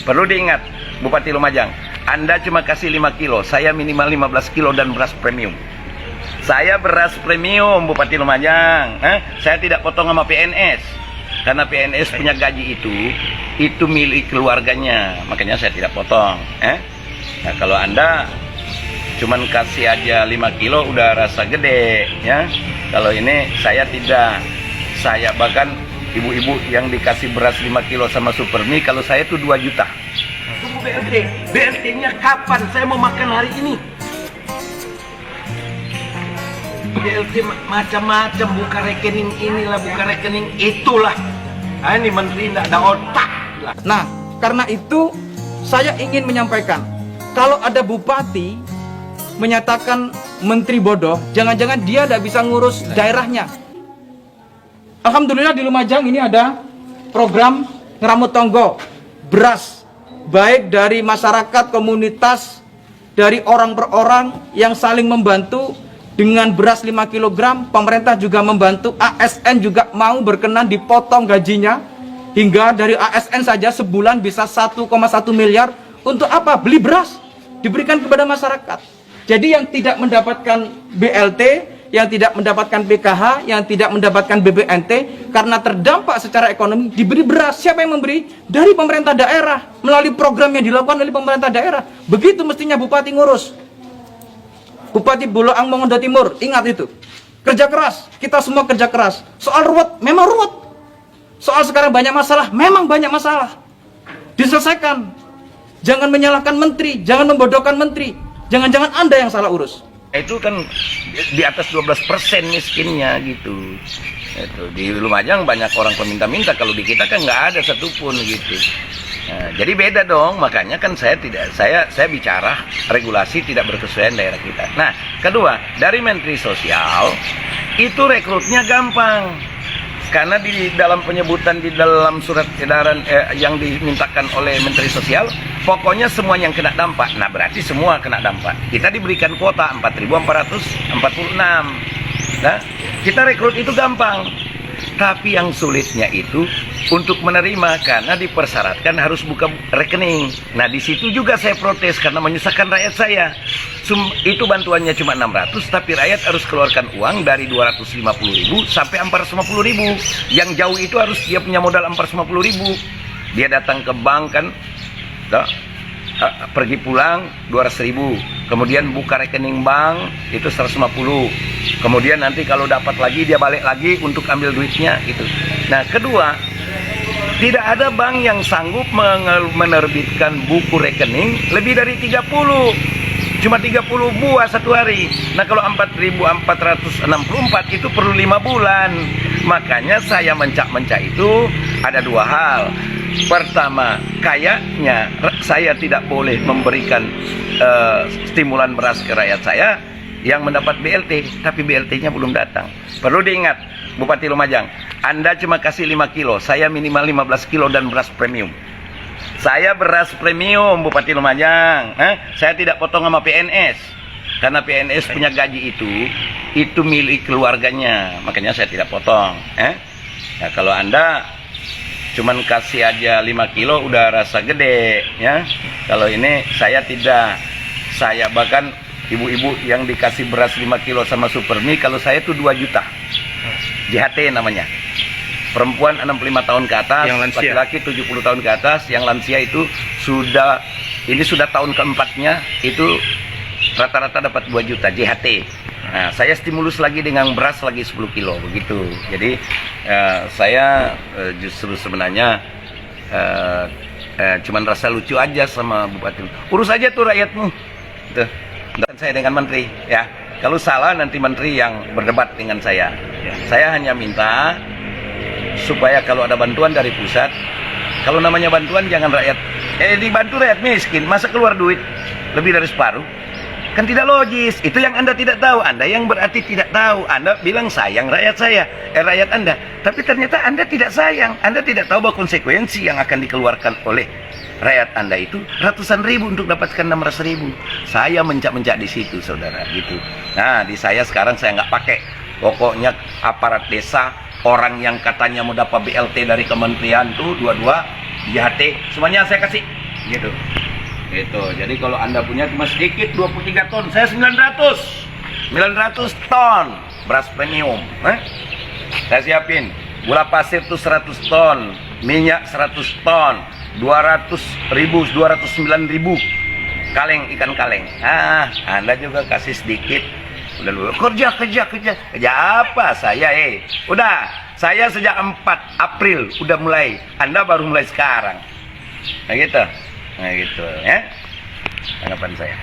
Perlu diingat, Bupati Lumajang, Anda cuma kasih 5 kilo, saya minimal 15 kilo dan beras premium. Saya beras premium, Bupati Lumajang. Saya tidak potong sama PNS. Karena PNS punya gaji itu milik keluarganya. Makanya saya tidak potong. Nah, kalau Anda cuman kasih aja 5 kilo udah rasa gede, ya. Kalau ini saya tidak. Saya bahkan ibu-ibu yang dikasih beras 5 kilo sama Supermi, kalau saya itu 2 juta. Tunggu BLT. BLT-nya kapan? Saya mau makan hari ini. BLT macam-macam, buka rekening inilah, buka rekening itulah. Ini menteri tidak ada otak. Nah, karena itu saya ingin menyampaikan, kalau ada bupati menyatakan menteri bodoh, jangan-jangan dia tidak bisa ngurus daerahnya. Alhamdulillah di Lumajang ini ada program ngeramut tonggo, beras, baik dari masyarakat, komunitas, dari orang per orang yang saling membantu. Dengan beras 5 kg, pemerintah juga membantu, ASN juga mau berkenan dipotong gajinya. Hingga dari ASN saja sebulan bisa 1,1 miliar. Untuk apa? Beli beras, diberikan kepada masyarakat. Jadi yang tidak mendapatkan BLT, yang tidak mendapatkan PKH, yang tidak mendapatkan BPNT, karena terdampak secara ekonomi, diberi beras. Siapa yang memberi? Dari pemerintah daerah, melalui program yang dilakukan oleh pemerintah daerah. Begitu mestinya bupati ngurus. Bupati Boloang Mongondo Timur, ingat itu. Kerja keras, kita semua kerja keras. Soal ruwet, memang ruwet. Soal sekarang banyak masalah, memang banyak masalah. Diselesaikan. Jangan menyalahkan menteri, jangan membodohkan menteri. Jangan-jangan Anda yang salah urus. Itu kan di atas 12% miskinnya gitu. Di Lumajang banyak orang peminta-minta, kalau di kita kan nggak ada satupun gitu. Nah, jadi beda dong, makanya kan saya bicara regulasi tidak berkesesuaian daerah kita. Nah, kedua, dari Menteri Sosial itu rekrutnya gampang. Karena di dalam penyebutan di dalam surat edaran yang dimintakan oleh Menteri Sosial, pokoknya semua yang kena dampak. Nah, berarti semua kena dampak. Kita diberikan kuota 4.446. Nah, kita rekrut itu gampang. Tapi yang sulitnya itu untuk menerima, karena dipersyaratkan harus buka rekening. Nah, di situ juga saya protes karena menyusahkan rakyat saya. Itu bantuannya cuma 600, tapi rakyat harus keluarkan uang dari 250.000 sampai 450.000. Yang jauh itu harus dia punya modal 450.000. Dia datang ke bank kan, pergi pulang 200.000. Kemudian buka rekening bank itu 150. Kemudian nanti kalau dapat lagi dia balik lagi untuk ambil duitnya gitu. Nah, kedua, tidak ada bank yang sanggup menerbitkan buku rekening lebih dari 30. Cuma 30 buah satu hari. Nah, kalau 4.464 itu perlu 5 bulan. Makanya saya mencak-mencak itu ada 2 hal. Pertama, kayaknya saya tidak boleh memberikan stimulan beras ke rakyat saya yang mendapat BLT, tapi BLT-nya belum datang. Perlu diingat, Bupati Lumajang, Anda cuma kasih 5 kilo, saya minimal 15 kilo dan beras premium. Saya beras premium, Bupati Lumajang. Saya tidak potong sama PNS. Karena PNS punya gaji itu milik keluarganya. Makanya saya tidak potong. Nah, kalau Anda cuman kasih aja 5 kilo udah rasa gede, ya. Kalau ini saya tidak. Saya bahkan ibu-ibu yang dikasih beras 5 kilo sama Supermi, kalau saya itu 2 juta. JHT namanya. Perempuan 65 tahun ke atas, laki-laki 70 tahun ke atas, yang lansia itu sudah tahun keempatnya, itu rata-rata dapat 2 juta JHT. Nah, saya stimulus lagi dengan beras lagi 10 kilo begitu. Jadi saya justru sebenarnya cuman rasa lucu aja sama Bupati. Urus aja tuh rakyatmu. Tuh. Dan saya dengan menteri, ya. Kalau salah nanti menteri yang berdebat dengan saya. Saya hanya minta supaya kalau ada bantuan dari pusat, kalau namanya bantuan jangan rakyat dibantu rakyat miskin, masa keluar duit lebih dari separuh? Kan tidak logis. Itu yang Anda tidak tahu. Anda yang berarti tidak tahu. Anda bilang sayang rakyat saya, rakyat Anda. Tapi ternyata Anda tidak sayang. Anda tidak tahu bahwa konsekuensi yang akan dikeluarkan oleh rakyat Anda itu ratusan ribu untuk dapatkan 600.000. Saya mencak-mencak di situ, saudara, gitu. Nah, di saya sekarang saya nggak pakai. Pokoknya aparat desa, orang yang katanya mau dapat BLT dari kementerian tuh 22 JHT, semuanya saya kasih. gitu. Gitu. Jadi kalau Anda punya cuma sedikit 23 ton, saya 900 ton beras premium. Saya siapin gula pasir tuh 100 ton, minyak 100 ton, 209.000 kaleng, ikan kaleng. Anda juga kasih sedikit. Udah lu kerja apa saya udah saya sejak 4 April udah mulai, Anda baru mulai sekarang. Nah gitu ya tanggapan saya.